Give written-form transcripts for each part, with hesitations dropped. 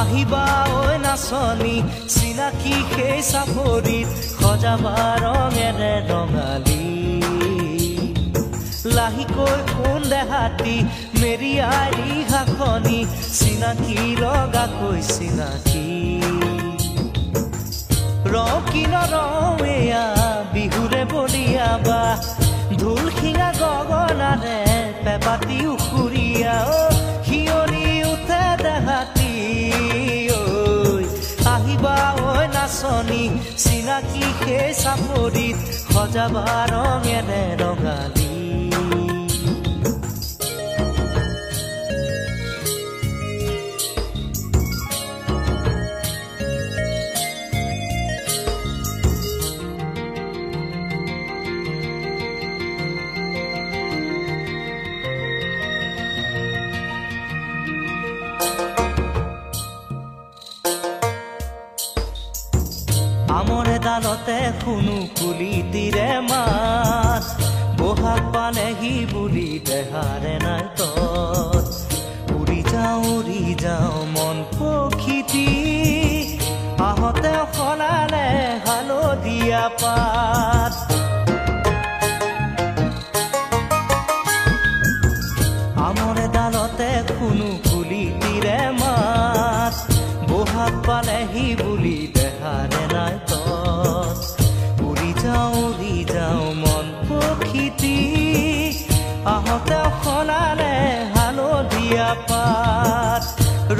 আহিবা ঐ নাচনী চিনাকি সেই চাপৰিত সজাবা ৰঙেৰে ৰঙালী লাহিকৈ কোন দেহাতী মেৰিয়াই ৰিহাখনি চিনাকি লগাকৈ চিনাকি ৰকি নৰৱেয়া বিহুৰে বলিয়াবা ঢোল শিঙা গগনাৰে পেপাতি উখুৰীয়া শিয়ৰি উঠে দেহাতী আহিবা ঐ নাচনী চিনাকি সেই চাপৰিত সজাবা ৰঙেৰে ৰঙালী আমৰে ডালতে শুনো কুলি তীৰে মাত বহাগ পালেহি বুলি দেহাৰে নাই তত উৰি যাওঁ মন পখিতি আহতে সলালে হালধীয়া পাত আমৰে ডালতে শুনো কুলি তীৰে মাত বহাগ পালেহি বুলি দেহাৰে নাই তত উৰি যাওঁ মন পখিতি আহতে সলালে হালধীয়া পাত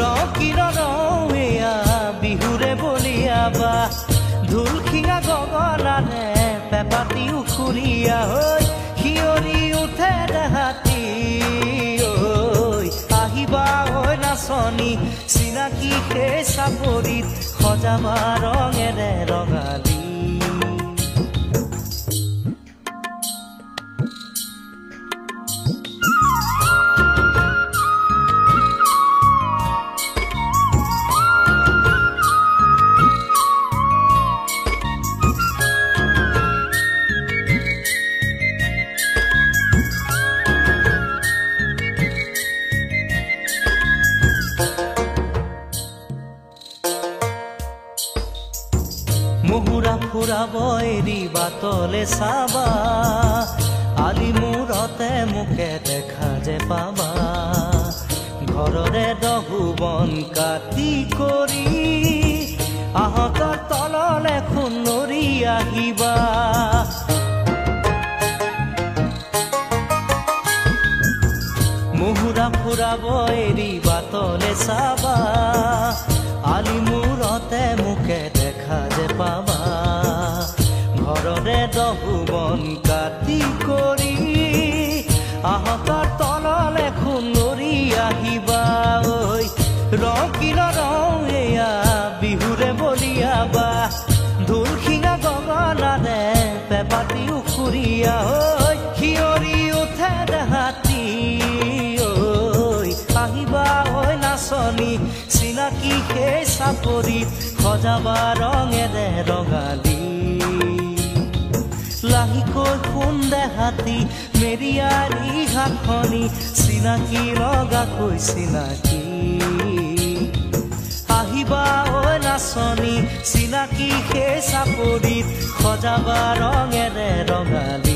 ৰকি নৰৱেয়া বিহুৰে বলিয়াবা ঢোল শিঙা গগনাৰে পেপাতি উখুৰীয়া হৈ শিয়ৰি উঠে দেহাতী আহিবা ঐ নাচনী চিনাকি সেই চাপৰিত সজাবা ৰঙেৰে ৰঙালী মুহুৰা ফুৰাব এৰি বাটলে চাবা আলি মূৰতে মুখে দেখা যে পাবা ঘৰৰে দহু বন কাটি কৰি আহতৰ তললে খুনৰি আহিবা মুহুৰা ফুৰাব এৰি বাটলে চাবা আলি মূৰতে মুখে দেখা যে পাবা ঘৰৰে দহু বন কাটি কৰি আহতৰ তললে খুনৰি আহিবা ঐ ৰকি নৰৱেয়া বিহুৰে বলিয়াবা ঢোল শিঙা গগনাৰে পেপাতি উখুৰীয়া হৈ শিয়ৰি উঠে দেহাতী আহিবা ঐ নাচনী চিনাকি সেই চাপৰিত সজাবা ৰঙেৰে ৰঙালী লাহিকৈ কোন দেহাতী মেৰিয়াই ৰিহাখনি চিনাকি লগাকৈ চিনাকি আহিবা ঐ নাচনী চিনাকি সেই চাপৰিত সজাবা ৰঙেৰে ৰঙালী